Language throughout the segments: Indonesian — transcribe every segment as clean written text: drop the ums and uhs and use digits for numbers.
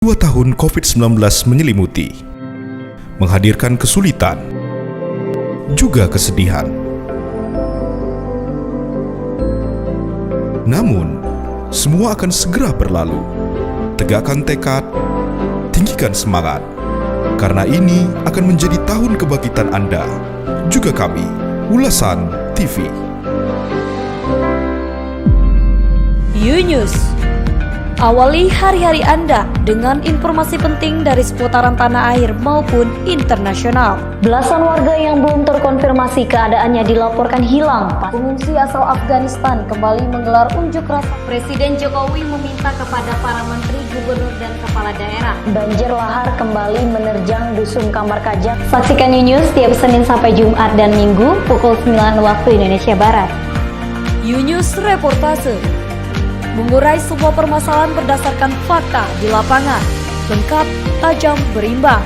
2 tahun COVID-19 menyelimuti, menghadirkan kesulitan, juga kesedihan. Namun, semua akan segera berlalu. Tegakkan tekad, tinggikan semangat, karena ini akan menjadi tahun kebangkitan Anda, juga kami, Ulasan TV. News. Awali hari-hari Anda dengan informasi penting dari seputaran tanah air maupun internasional. Belasan warga yang belum terkonfirmasi keadaannya dilaporkan hilang. Pengungsi asal Afghanistan kembali menggelar unjuk rasa. Presiden Jokowi meminta kepada para menteri, gubernur, dan kepala daerah. Banjir lahar kembali menerjang Dusun Kamar Kajang. Saksikan News tiap Senin sampai Jumat dan Minggu pukul 9 waktu Indonesia Barat. News Reportase mengurai sebuah permasalahan berdasarkan fakta di lapangan, lengkap, tajam, berimbang.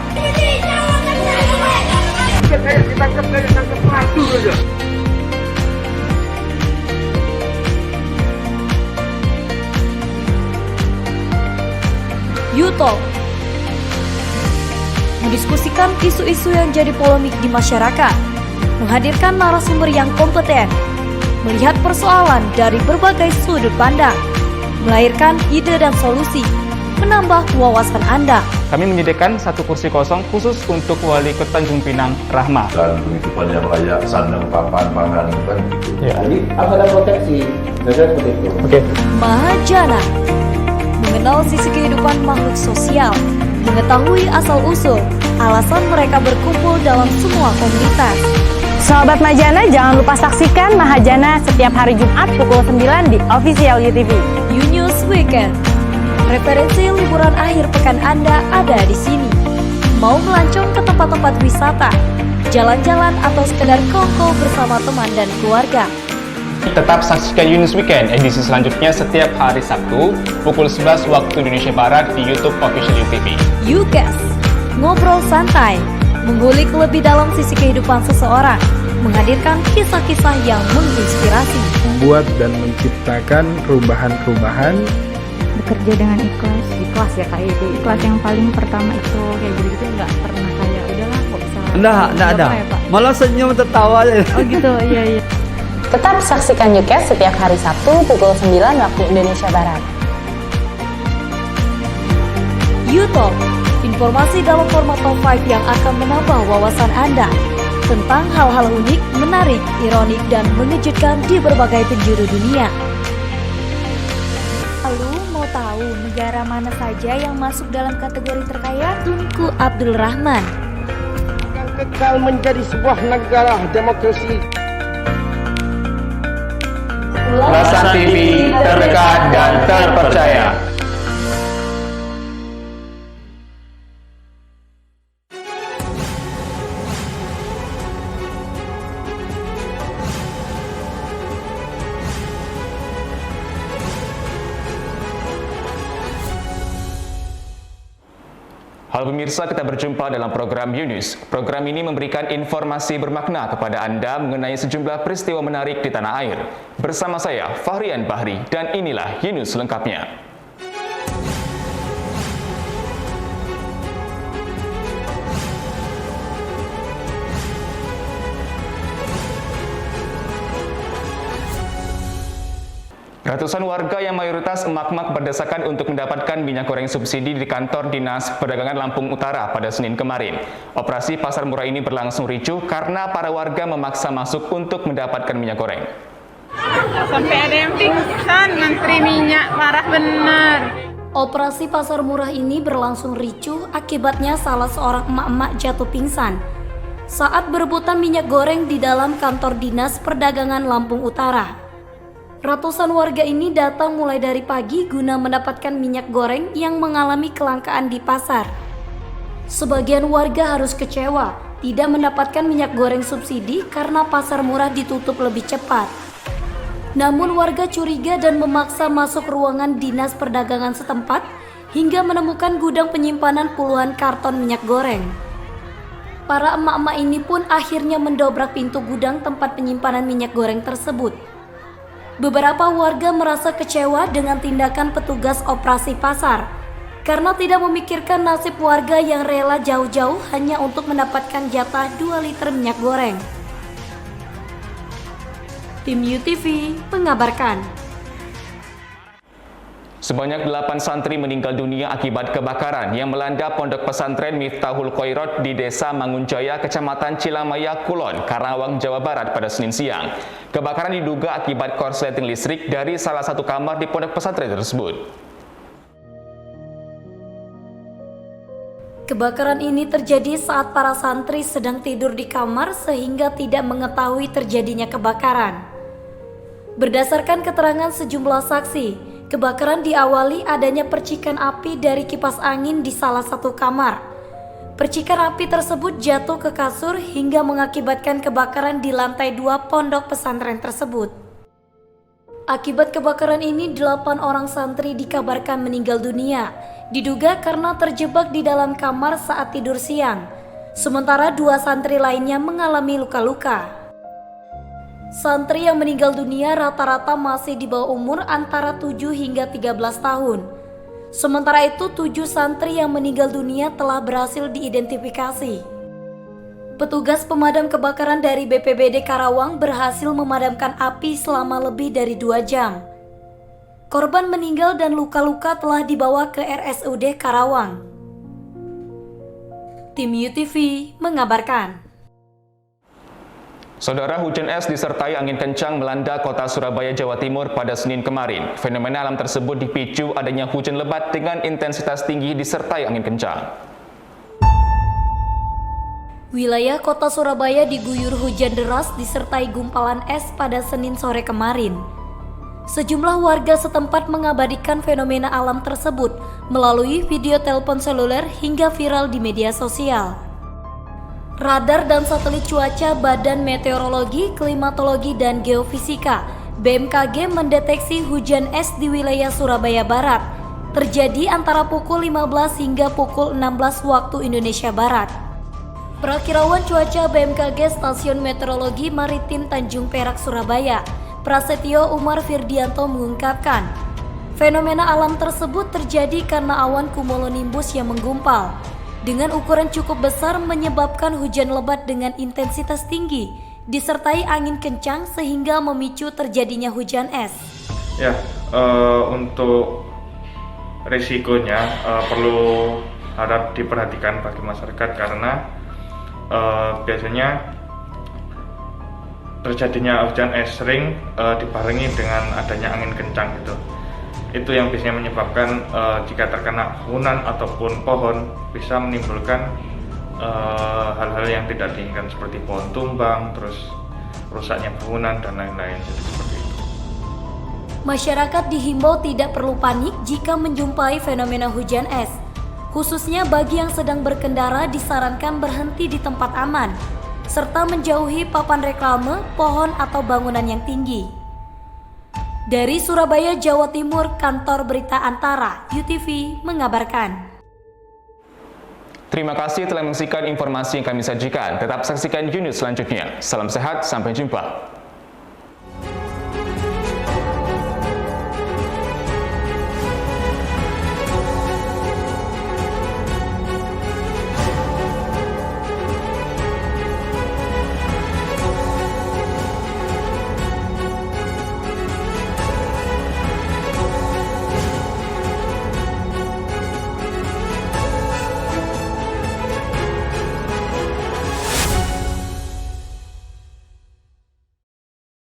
YouTube mendiskusikan isu-isu yang jadi polemik di masyarakat, menghadirkan narasumber yang kompeten, melihat persoalan dari berbagai sudut pandang, melahirkan ide dan solusi, menambah wawasan Anda. Kami menyediakan 1 kursi kosong khusus untuk Wali Kota Tanjung Pinang, Rahma. Dan penghidupan yang layak, sandang, papan, pangan, kan gitu. Ya. Jadi ada proteksi, seperti itu. Oke. Mahajana mengenal sisi kehidupan makhluk sosial, mengetahui asal-usul, alasan mereka berkumpul dalam semua komunitas. Sahabat Mahajana, jangan lupa saksikan Mahajana setiap hari Jumat pukul 9 di Official UTV. News Weekend. Referensi liburan akhir pekan Anda ada di sini. Mau melancong ke tempat-tempat wisata, jalan-jalan atau sekedar kongko bersama teman dan keluarga. Tetap saksikan News Weekend edisi selanjutnya setiap hari Sabtu pukul 11 waktu Indonesia Barat di YouTube Official UTV. YouCast, ngobrol santai, mengulik lebih dalam sisi kehidupan seseorang, menghadirkan kisah-kisah yang menginspirasi. Membuat dan menciptakan perubahan-perubahan. Bekerja dengan ikhlas. Ikhlas ya kayak itu. Ikhlas yang paling pertama itu kayak gitu nggak pernah kayak udahlah kok bisa. Enggak ada. Ya, Pak? Malah senyum tertawa aja. Oh gitu, iya. Tetap saksikan YouCast setiap hari Sabtu pukul 9 waktu Indonesia Barat. YouTube, informasi dalam format top 5 yang akan menambah wawasan Anda tentang hal-hal unik, menarik, ironik, dan mengejutkan di berbagai penjuru dunia. Lalu mau tahu negara mana saja yang masuk dalam kategori terkaya? Tunku Abdul Rahman. Yang kekal menjadi sebuah negara demokrasi. Ulasan TV terdekat dan terpercaya. Halo pemirsa, kita berjumpa dalam program News. Program ini memberikan informasi bermakna kepada Anda mengenai sejumlah peristiwa menarik di tanah air. Bersama saya, Fahrian Bahri, dan inilah News lengkapnya. Ratusan warga yang mayoritas emak-emak berdesakan untuk mendapatkan minyak goreng subsidi di kantor Dinas Perdagangan Lampung Utara pada Senin kemarin. Operasi pasar murah ini berlangsung ricuh karena para warga memaksa masuk untuk mendapatkan minyak goreng. Sampai ada yang pingsan, ngantri minyak, parah bener. Operasi pasar murah ini berlangsung ricuh akibatnya salah seorang emak-emak jatuh pingsan saat berebutan minyak goreng di dalam kantor Dinas Perdagangan Lampung Utara. Ratusan warga ini datang mulai dari pagi guna mendapatkan minyak goreng yang mengalami kelangkaan di pasar. Sebagian warga harus kecewa tidak mendapatkan minyak goreng subsidi karena pasar murah ditutup lebih cepat. Namun warga curiga dan memaksa masuk ruangan Dinas Perdagangan setempat hingga menemukan gudang penyimpanan puluhan karton minyak goreng. Para emak-emak ini pun akhirnya mendobrak pintu gudang tempat penyimpanan minyak goreng tersebut. Beberapa warga merasa kecewa dengan tindakan petugas operasi pasar karena tidak memikirkan nasib warga yang rela jauh-jauh hanya untuk mendapatkan jatah 2 liter minyak goreng. Tim UTV mengabarkan. Sebanyak 8 santri meninggal dunia akibat kebakaran yang melanda pondok pesantren Miftahul Khairat di Desa Mangunjaya, Kecamatan Cilamaya, Kulon, Karawang, Jawa Barat pada Senin siang. Kebakaran diduga akibat korsleting listrik dari salah satu kamar di pondok pesantren tersebut. Kebakaran ini terjadi saat para santri sedang tidur di kamar sehingga tidak mengetahui terjadinya kebakaran. Berdasarkan keterangan sejumlah saksi, kebakaran diawali adanya percikan api dari kipas angin di salah satu kamar. Percikan api tersebut jatuh ke kasur hingga mengakibatkan kebakaran di lantai 2 pondok pesantren tersebut. Akibat kebakaran ini 8 orang santri dikabarkan meninggal dunia, diduga karena terjebak di dalam kamar saat tidur siang. Sementara 2 santri lainnya mengalami luka-luka. Santri yang meninggal dunia rata-rata masih di bawah umur antara 7 hingga 13 tahun. Sementara itu 7 santri yang meninggal dunia telah berhasil diidentifikasi. Petugas pemadam kebakaran dari BPBD Karawang berhasil memadamkan api selama lebih dari 2 jam. Korban meninggal dan luka-luka telah dibawa ke RSUD Karawang. Tim UTV mengabarkan. Saudara, hujan es disertai angin kencang melanda kota Surabaya, Jawa Timur pada Senin kemarin. Fenomena alam tersebut dipicu adanya hujan lebat dengan intensitas tinggi disertai angin kencang. Wilayah kota Surabaya diguyur hujan deras disertai gumpalan es pada Senin sore kemarin. Sejumlah warga setempat mengabadikan fenomena alam tersebut melalui video telepon seluler hingga viral di media sosial. Radar dan satelit cuaca Badan Meteorologi, Klimatologi, dan Geofisika (BMKG) mendeteksi hujan es di wilayah Surabaya Barat terjadi antara pukul 15 hingga pukul 16 waktu Indonesia Barat. Perakirawan cuaca BMKG Stasiun Meteorologi Maritim Tanjung Perak, Surabaya, Prasetyo Umar Firdianto mengungkapkan, fenomena alam tersebut terjadi karena awan cumulonimbus yang menggumpal dengan ukuran cukup besar menyebabkan hujan lebat dengan intensitas tinggi disertai angin kencang sehingga memicu terjadinya hujan es. Ya, untuk risikonya perlu harap diperhatikan bagi masyarakat karena biasanya terjadinya hujan es sering dibarengi dengan adanya angin kencang gitu. Itu yang biasanya menyebabkan jika terkena bangunan ataupun pohon bisa menimbulkan hal-hal yang tidak diinginkan seperti pohon tumbang, terus rusaknya bangunan dan lain-lain. Jadi seperti itu. Masyarakat dihimbau tidak perlu panik jika menjumpai fenomena hujan es. Khususnya bagi yang sedang berkendara disarankan berhenti di tempat aman, serta menjauhi papan reklame, pohon atau bangunan yang tinggi. Dari Surabaya, Jawa Timur, Kantor Berita Antara, UTV mengabarkan. Terima kasih telah menyaksikan informasi yang kami sajikan. Tetap saksikan News selanjutnya. Salam sehat, sampai jumpa.